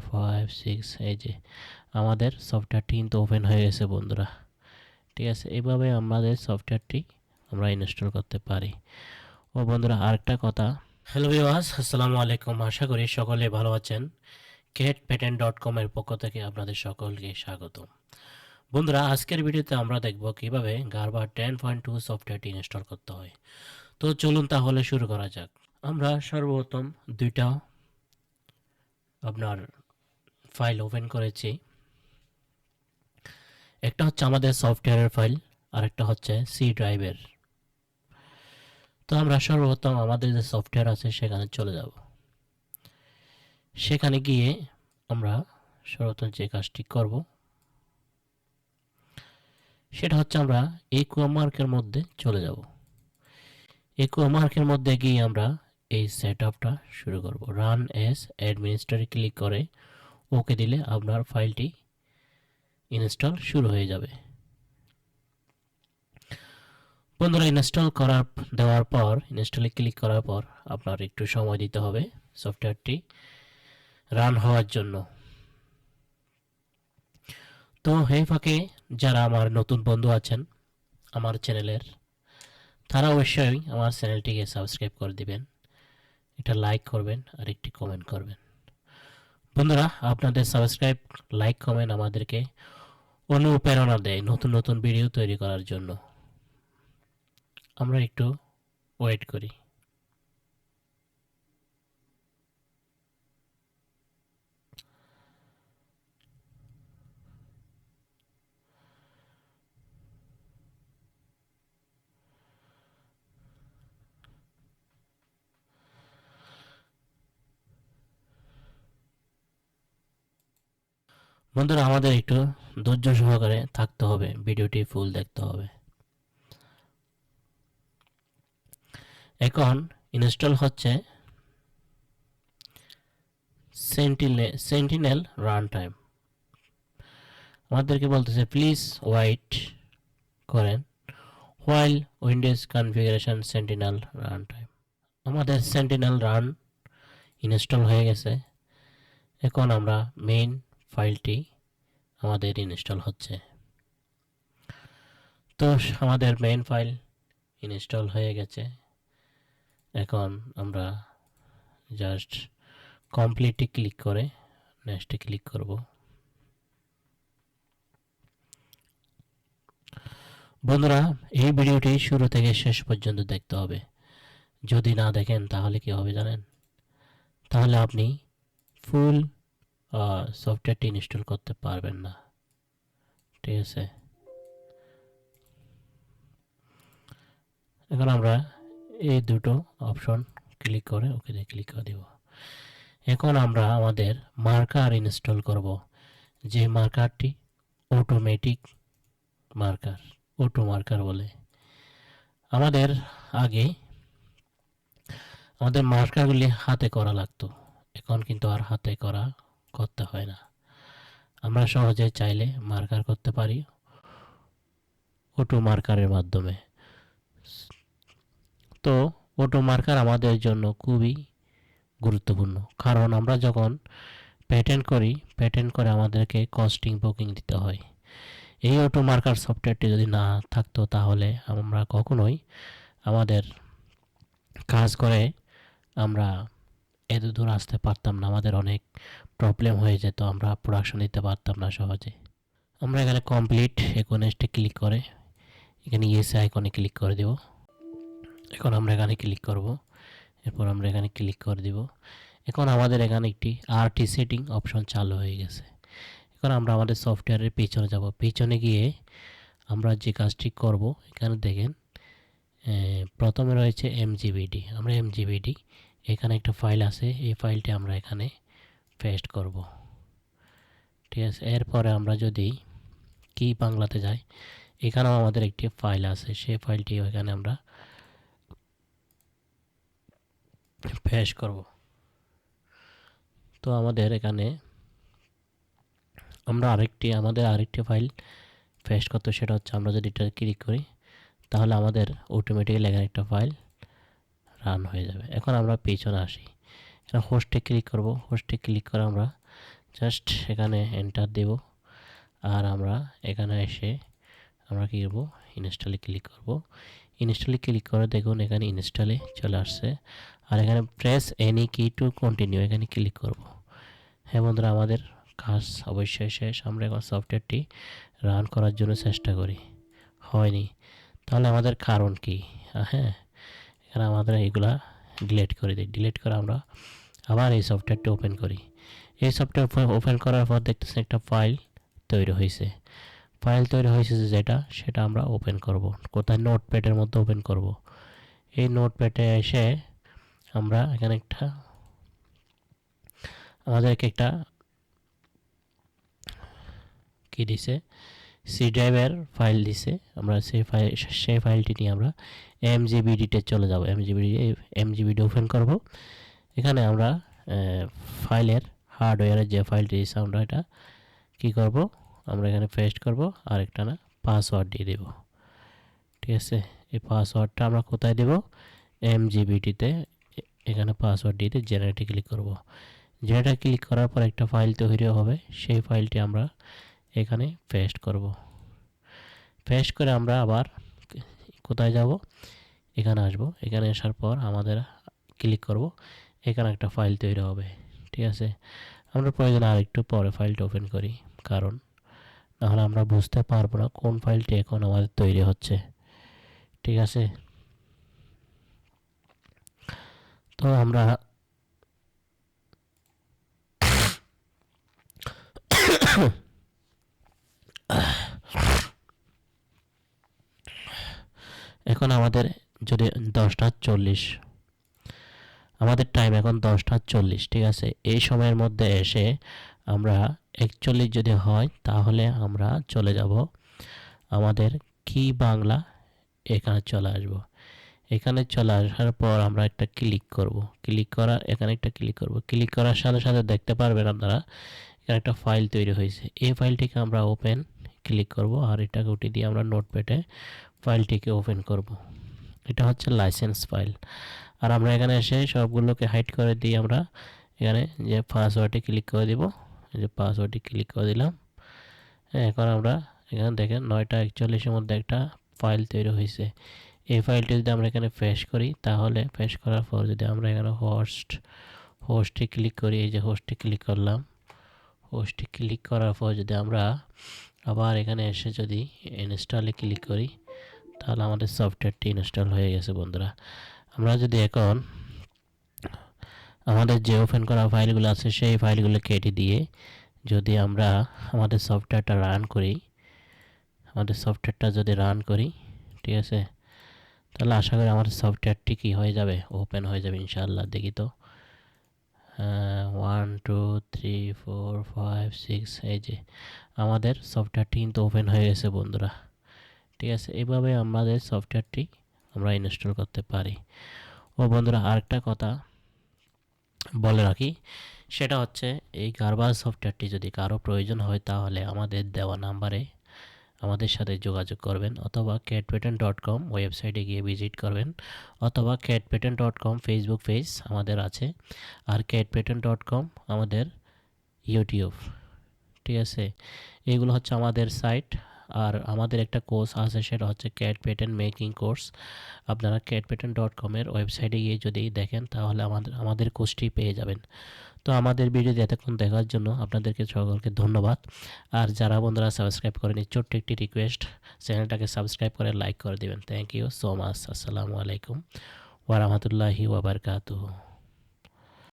5 6 এই যে আমাদের সফটওয়্যারটি কিন্তু ওপেন হয়ে গেছে বন্ধুরা। ঠিক আছে, এইভাবে আমাদের সফটওয়্যারটি আমরা ইনস্টল করতে পারি। ও বন্ধুরা, আরেকটা কথা। হ্যালো ভিউয়ার্স, আসসালামু আলাইকুম। আশা করি সকলে ভালো আছেন। catpatent.com এর পক্ষ থেকে আপনাদের সকলকে স্বাগত। বন্ধুরা, আজকের ভিডিওতে আমরা দেখব কিভাবে গারবার 10.2 সফটওয়্যারটি ইনস্টল করতে হয়। তো চলুন তাহলে শুরু করা যাক। আমরা সর্বপ্রথম দুইটা আপনার ফাইল ওপেন করেছি। একটা হচ্ছে আমাদের সফটওয়্যারের ফাইল, আর একটা হচ্ছে সি ড্রাইভের। তো আমরা সর্বপ্রথম আমাদের যে সফটওয়্যার আছে সেখানে চলে যাব। সেখানে গিয়ে আমরা সর্বপ্রথম যে কাজটি করব সেটা হচ্ছে আমরা একুয়ামার্কের মধ্যে চলে যাব। একুয়ামার্কের মধ্যে গিয়ে আমরা এই সেটআপটা শুরু করব। রান এস অ্যাডমিনিস্ট্রেটর ক্লিক করে ওকে দিলে আপনার ফাইলটি ইনস্টল শুরু হয়ে যাবে। বন্ধুরা, ইনস্টলে ক্লিক করার পর আপনার একটু সময় দিতে হবে সফটওয়্যারটি রান হওয়ার জন্য। তো এই ফাঁকে যারা আমার নতুন বন্ধু আছেন আমার চ্যানেলের, তারা অবশ্যই আমার চ্যানেলটিকে সাবস্ক্রাইব করে দিবেন, এটা লাইক করবেন আর একটি কমেন্ট করবেন। বন্ধুরা, আপনাদের সাবস্ক্রাইব, লাইক, কমেন্ট আমাদেরকে অনুপ্রেরণা দেয় নতুন নতুন ভিডিও তৈরি করার জন্য। আমরা একটু ওয়েট করি। বন্ধুরা, আমাদের একটু ধৈর্য সহকারে থাকতে হবে, ভিডিওটি ফুল দেখতে হবে। এখন ইনস্টল হচ্ছে সেন্টিনেল রান টাইম। আমাদেরকে বলতেছে প্লিজ ওয়েট করেন while Windows configuration sentinel run time. আমাদের সেন্টিনেল রান ইনস্টল হয়ে গেছে। এখন আমরা মেইন ফাইলটি আমাদের ইনস্টল হচ্ছে। তো আমাদের মেইন ফাইল ইনস্টল হয়ে গেছে। এখন আমরা জাস্ট কমপ্লিটে ক্লিক করে নেক্সটে ক্লিক করব। বন্ধুরা, এই ভিডিওটি শুরু থেকে শেষ পর্যন্ত দেখতে হবে। যদি না দেখেন তাহলে কি হবে জানেন? তাহলে আপনি ফুল সফটওয়্যারটি ইনস্টল করতে পারবেন না। ঠিক আছে, এখন আমরা এই দুটো অপশন ক্লিক করে ওকে দিয়ে ক্লিক করে দেব। এখন আমরা আমাদের মার্কার ইনস্টল করব, যে মার্কারটি অটোমেটিক মার্কার, অটো মার্কার বলে। আমাদের আগে আমাদের মার্কারগুলি হাতে করা লাগতো, এখন কিন্তু আর হাতে করতে হয় না। আমরা সহজে চাইলে মার্কার করতে পারি অটো মার্কারের মাধ্যমে। তো অটো মার্কার আমাদের জন্য খুবই গুরুত্বপূর্ণ, কারণ আমরা যখন পেটেন্ট করে আমাদেরকে কস্টিং বুকিং দিতে হয়। এই অটো মার্কার সফটওয়্যারটি যদি না থাকতো তাহলে আমরা কখনোই আমাদের কাজ করে আমরা এত দূর আসতে পারতাম না। আমাদের অনেক প্রবলেম হয়ে যেত, আমরা প্রোডাকশন দিতে পারতাম না সহজে। আমরা এখানে কমপ্লিট নেক্সটে ক্লিক করে এখানে ইয়েস আইকনে ক্লিক করে দেব। এখন আমরা এখানে ক্লিক করব, এরপর আমরা এখানে ক্লিক করে দিব। এখন আমাদের এখানে একটি আরটি সেটিং অপশন চালু হয়ে গেছে। এখন আমরা আমাদের সফটওয়্যারের পিছনে যাব। পিছনে গিয়ে আমরা যে কাজটি করব, এখানে দেখেন প্রথমে রয়েছে এমজিবিডি। আমরা এমজিবিডি এখানে একটা ফাইল আছে, এই ফাইলটি আমরা এখানে পেস্ট করব। ঠিক আছে, এরপরে আমরা যদি কি বাংলাতে যাই, এখানেও আমাদের একটি ফাইল আছে, সেই ফাইলটি এখানে আমরা পেস্ট করব। তো আমাদের এখানে আমাদের আরেকটি ফাইল পেস্ট করতে, সেটা হচ্ছে আমরা যদি এটা ক্লিক করি তাহলে আমাদের অটোমেটিক্যালি এখানে একটা ফাইল রান হয়ে যাবে। এখন আমরা পিছনে আসি, এখানে হোস্টে ক্লিক করব। হোস্টে ক্লিক করে আমরা জাস্ট এখানে এন্টার দেব। আর আমরা এখানে এসে আমরা কী করবো, ইনস্টলে ক্লিক করব। ইনস্টলে ক্লিক করে দেখুন এখানে ইনস্টলে চলে আসছে। আর এখানে প্রেস এনি কি টু কন্টিনিউ, এখানে ক্লিক করব। হ্যাঁ বন্ধুরা, আমাদের কাজ অবশ্যই শেষ। আমরা এখন সফটওয়্যারটি রান করার জন্য চেষ্টা করি, হয়নি। তাহলে আমাদের কারণ কি? হ্যাঁ, এখানে আমাদের এইগুলা ডিলিট করে দিই। ডিলিট করে আমরা আবার এই সফটওয়্যারটি ওপেন করি। এই সফটওয়্যার ওপেন করার পর দেখতেছেন একটা ফাইল তৈরি হয়েছে। ফাইল তৈরি হয়েছে যেটা, সেটা আমরা ওপেন করব। কোথায়? নোটপ্যাডের মধ্যে ওপেন করব। এই নোটপ্যাডে এসে আমরা এখানে আমাদেরকে একটা কি দিছে, সি ড্রাইভের ফাইল দিছে। আমরা সেই ফাইলটি নিয়ে আমরা এমজিবিডিতে চলে যাব। এমজিবিডি ওপেন করব। এখানে আমরা ফাইলের হার্ডওয়্যারের যে ফাইলটি দিয়েছে আমরা এটা কি করব, আমরা এখানে পেস্ট করব আর একটা না পাসওয়ার্ড দিয়ে দেব। ঠিক আছে, এই পাসওয়ার্ডটা আমরা কোথায় দেব? এমজিবিটিতে। এখানে পাসওয়ার্ড দিয়ে জেনারেটে ক্লিক করব। জেনারেটে ক্লিক করার পর একটা ফাইল তৈরি হবে, সেই ফাইলটি আমরা এখানে পেস্ট করব। পেস্ট করে আমরা আবার কোথায় যাব? এখানে আসব। এখানে আসার পর আমাদের ক্লিক করব, এখানে একটা ফাইল তৈরি হবে। ঠিক আছে, আমরা প্রয়োজনে আরেকটু পরে ফাইলটা ওপেন করি, কারণ নাহলে আমরা বুঝতে পারবো না কোন ফাইলটি এখন আমাদের তৈরি হচ্ছে। ঠিক আছে, তো আমরা এখন আমাদের যদি 10:40, আমাদের টাইম এখন 10:40। ঠিক আছে, এই সময়ের মধ্যে এসে আমরা 41 যদি হয় তাহলে আমরা চলে যাব আমাদের কি বাংলা, এখানে চলে আসব। এখানে চলে আসার পর আমরা একটা ক্লিক করব। এখানে একটা ক্লিক করব। ক্লিক করার সাথে সাথে দেখতে পারবেন আপনারা এখানে একটা ফাইল তৈরি হয়েছে। এই ফাইলটিকে আমরা ওপেন ক্লিক করব আর এটাকে উঠিয়ে দিয়ে আমরা নোটপ্যাডে ফাইলটিকে ওপেন করব। এটা হচ্ছে লাইসেন্স ফাইল। আর আমরা এখানে এসে সবগুলোকে হাইড করে দিয়ে আমরা এখানে যে পাসওয়ার্ডে ক্লিক করে দিব। এই যে পাসওয়ার্ডে ক্লিক করে দিলাম। এখন আমরা এখানে দেখেন 9:41 মধ্যে একটা ফাইল তৈরি হয়েছে। এই ফাইলটি যদি আমরা এখানে পেস্ট করি, তাহলে পেস্ট করার পর যদি আমরা এখানে হোস্টে ক্লিক করি, এই যে হোস্টে ক্লিক করলাম। হোস্টে ক্লিক করার পর যদি আমরা আবার এখানে এসে যদি ইনস্টলে ক্লিক করি, তাহলে আমাদের সফটওয়্যারটি ইনস্টল হয়ে গেছে বন্ধুরা। আমরা যদি এখন আমাদের যে ওপেন করা ফাইলগুলো আছে সেই ফাইলগুলো কেটে দিয়ে যদি আমরা আমাদের সফটওয়্যারটা রান করি, ঠিক আছে, তাহলে আশা করি আমাদের সফটওয়্যারটি কি হয়ে যাবে, ওপেন হয়ে যাবে ইনশাআল্লাহ। দেখি তো, 1 2 3 4 5 6, এই যে আমাদের সফটওয়্যারটি কিন্তু ওপেন হয়ে গেছে বন্ধুরা। ঠিক আছে, এইভাবে আমাদের সফটওয়্যারটি আমরা ইনস্টল করতে পারি। ও বন্ধুরা, আরেকটা কথা বলে রাখি, সেটা হচ্ছে এই গারবাজ সফটওয়্যারটি যদি কারো প্রয়োজন হয় তাহলে আমাদের দেওয়া নাম্বারে আমাদের সাথে যোগাযোগ করবেন, অথবা catpattern.com ওয়েবসাইটে গিয়ে ভিজিট করবেন, অথবা catpattern.com ফেসবুক পেজ আমাদের আছে, আর catpattern.com আমাদের ইউটিউব। ঠিক আছে, এগুলো হচ্ছে আমাদের সাইট। আর আমাদের একটা কোর্স আছে, সেটা হচ্ছে ক্যাট প্যাটার্ন মেকিং কোর্স। আপনারা catpattern.com এর ওয়েবসাইটে গিয়ে যদি দেখেন তাহলে আমাদের কোর্সটি পেয়ে যাবেন। তো আমাদের ভিডিও এতক্ষণ দেখার জন্য আপনাদেরকে সকলকে ধন্যবাদ। আর যারা বন্ধুরা সাবস্ক্রাইব করেনি, ছোট্ট একটি রিকোয়েস্ট, চ্যানেলটাকে সাবস্ক্রাইব করে লাইক করে দিবেন। Thank you so much. আসসালামু আলাইকুম ওয়া রাহমাতুল্লাহি ওয়া বারাকাতুহু।